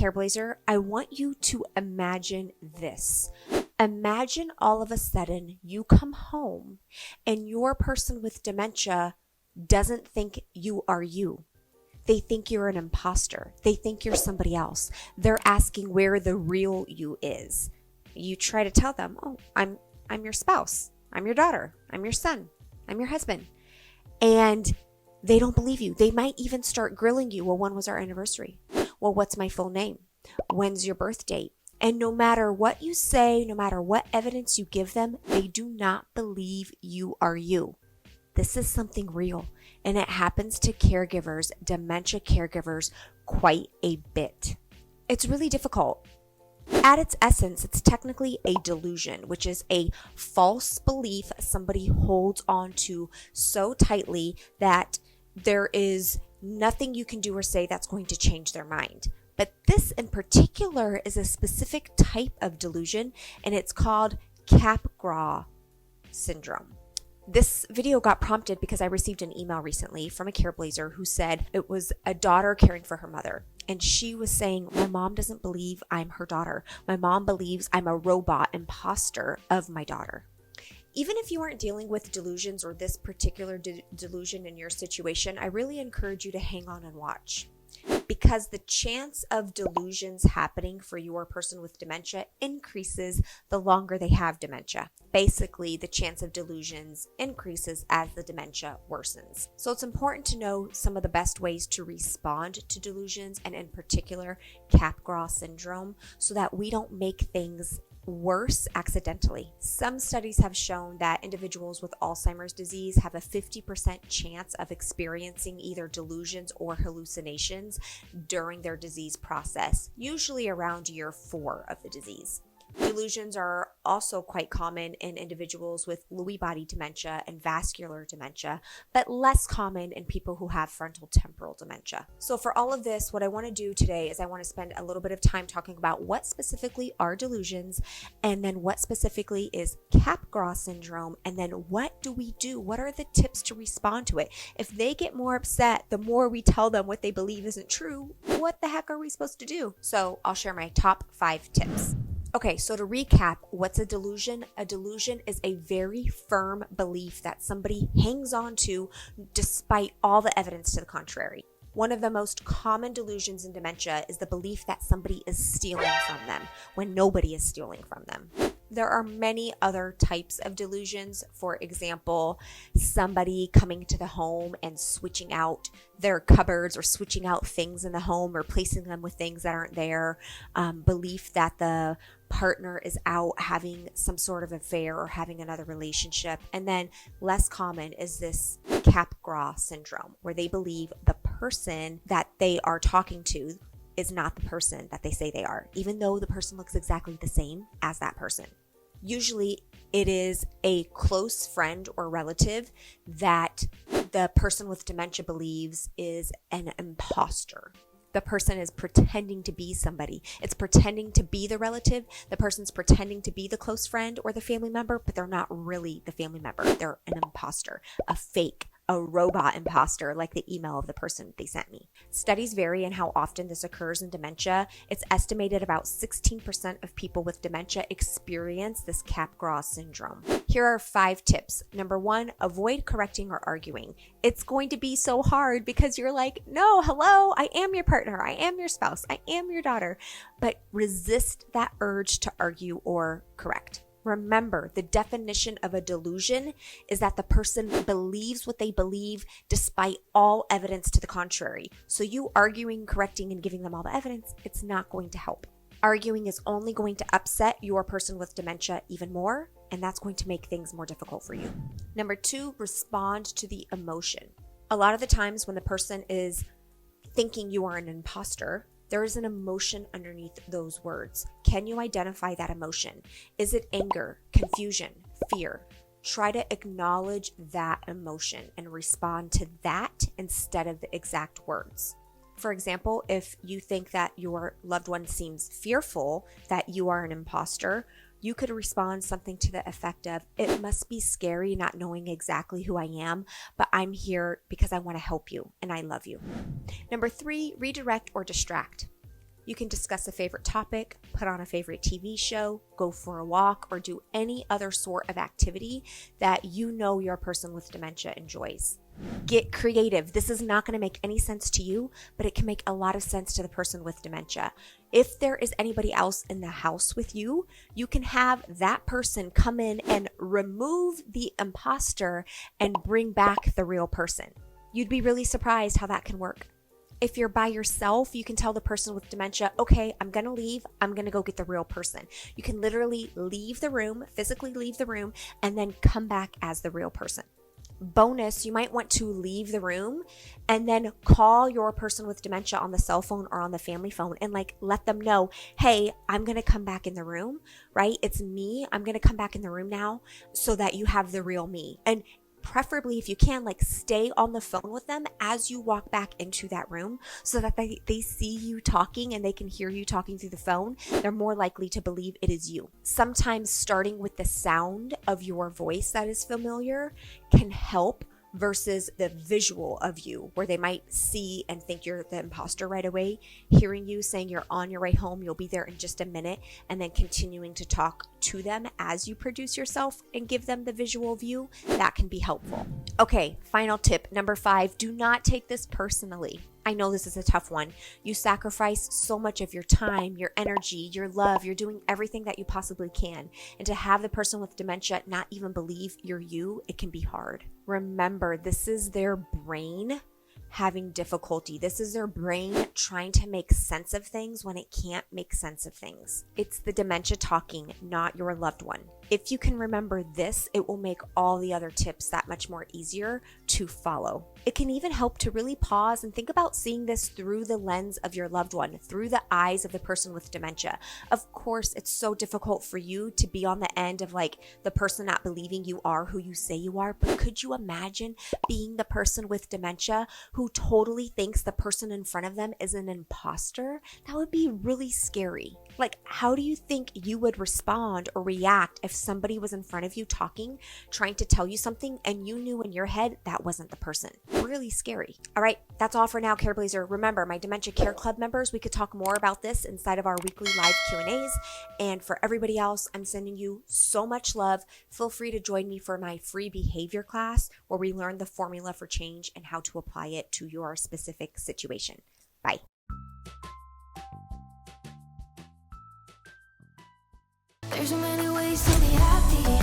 Careblazer, I want you to imagine this. Imagine all of a sudden you come home and your person with dementia doesn't think you are you. They think you're an imposter. They think you're somebody else. They're asking where the real you is. You try to tell them, oh, I'm your spouse. I'm your daughter. I'm your son. I'm your husband. And they don't believe you. They might even start grilling you. Well, when was our anniversary? Well, what's my full name? When's your birth date? And no matter what you say, no matter what evidence you give them, they do not believe you are you. This is something real, and it happens to caregivers, dementia caregivers, quite a bit. It's really difficult. At its essence, it's technically a delusion, which is a false belief somebody holds on to so tightly that there is nothing you can do or say that's going to change their mind. But this in particular is a specific type of delusion, and it's called Capgras Syndrome. This video got prompted because I received an email recently from a Careblazer who said it was a daughter caring for her mother. And she was saying, my mom doesn't believe I'm her daughter. My mom believes I'm a robot imposter of my daughter. Even if you aren't dealing with delusions or this particular delusion in your situation, I really encourage you to hang on and watch. Because the chance of delusions happening for your person with dementia increases the longer they have dementia. Basically, the chance of delusions increases as the dementia worsens. So it's important to know some of the best ways to respond to delusions, and in particular, Capgras Syndrome, so that we don't make things worse accidentally. Some studies have shown that individuals with Alzheimer's disease have a 50% chance of experiencing either delusions or hallucinations during their disease process, usually around year 4 of the disease. Delusions are also quite common in individuals with Lewy Body dementia and vascular dementia, but less common in people who have frontal temporal dementia. So for all of this, what I want to do today is I want to spend a little bit of time talking about what specifically are delusions, and then what specifically is Capgras syndrome, and then what do we do? What are the tips to respond to it? If they get more upset, the more we tell them what they believe isn't true, what the heck are we supposed to do? So I'll share my top 5 tips. Okay, so to recap, what's a delusion? A delusion is a very firm belief that somebody hangs on to despite all the evidence to the contrary. One of the most common delusions in dementia is the belief that somebody is stealing from them when nobody is stealing from them. There are many other types of delusions. For example, somebody coming to the home and switching out their cupboards or switching out things in the home, replacing them with things that aren't there. Belief that the partner is out having some sort of affair or having another relationship. And then less common is this Capgras syndrome, where they believe the person that they are talking to is not the person that they say they are, even though the person looks exactly the same as that person. Usually it is a close friend or relative that the person with dementia believes is an imposter. The person is pretending to be somebody. It's pretending to be the relative. The person's pretending to be the close friend or the family member, but they're not really the family member. They're an imposter, a fake, a robot imposter, like the email of the person they sent me. Studies vary in how often this occurs in dementia. It's estimated about 16% of people with dementia experience this Capgras syndrome. Here are 5 tips. Number 1, avoid correcting or arguing. It's going to be so hard because you're like, no, hello, I am your partner. I am your spouse. I am your daughter. But resist that urge to argue or correct. Remember, the definition of a delusion is that the person believes what they believe despite all evidence to the contrary. So you arguing, correcting, and giving them all the evidence, it's not going to help. Arguing is only going to upset your person with dementia even more, and that's going to make things more difficult for you. Number 2, respond to the emotion. A lot of the times when the person is thinking you are an imposter, there is an emotion underneath those words. Can you identify that emotion? Is it anger, confusion, fear? Try to acknowledge that emotion and respond to that instead of the exact words. For example, if you think that your loved one seems fearful that you are an imposter, you could respond something to the effect of, it must be scary not knowing exactly who I am, but I'm here because I want to help you and I love you. Number 3, redirect or distract. You can discuss a favorite topic, put on a favorite TV show, go for a walk, or do any other sort of activity that you know your person with dementia enjoys. Get creative. This is not going to make any sense to you, but it can make a lot of sense to the person with dementia. If there is anybody else in the house with you, you can have that person come in and remove the imposter and bring back the real person. You'd be really surprised how that can work. If you're by yourself, you can tell the person with dementia, okay, I'm going to leave. I'm going to go get the real person. You can literally leave the room, physically leave the room, and then come back as the real person. Bonus, you might want to leave the room and then call your person with dementia on the cell phone or on the family phone and let them know, hey, I'm going to come back in the room, right? It's me. I'm going to come back in the room now so that you have the real me. And preferably, if you can, stay on the phone with them as you walk back into that room so that they see you talking and they can hear you talking through the phone. They're more likely to believe it is you. Sometimes starting with the sound of your voice that is familiar can help versus the visual of you, where they might see and think you're the imposter right away, hearing you saying you're on your way home, you'll be there in just a minute, and then continuing to talk to them as you produce yourself and give them the visual view. That can be helpful. Okay, final tip, number 5, do not take this personally. I know this is a tough one. You sacrifice so much of your time, your energy, your love. You're doing everything that you possibly can. And to have the person with dementia not even believe you're you, it can be hard. Remember, this is their brain having difficulty. This is their brain trying to make sense of things when it can't make sense of things. It's the dementia talking, not your loved one. If you can remember this, it will make all the other tips that much more easier to follow. It can even help to really pause and think about seeing this through the lens of your loved one, through the eyes of the person with dementia. Of course, it's so difficult for you to be on the end of the person not believing you are who you say you are, but could you imagine being the person with dementia who totally thinks the person in front of them is an imposter? That would be really scary. How do you think you would respond or react if somebody was in front of you talking, trying to tell you something, and you knew in your head that wasn't the person? Really scary. All right, that's all for now, Careblazer. Remember, my Dementia Care Club members, we could talk more about this inside of our weekly live Q&As. And for everybody else, I'm sending you so much love. Feel free to join me for my free behavior class where we learn the formula for change and how to apply it to your specific situation. Bye. There's so many ways to be happy.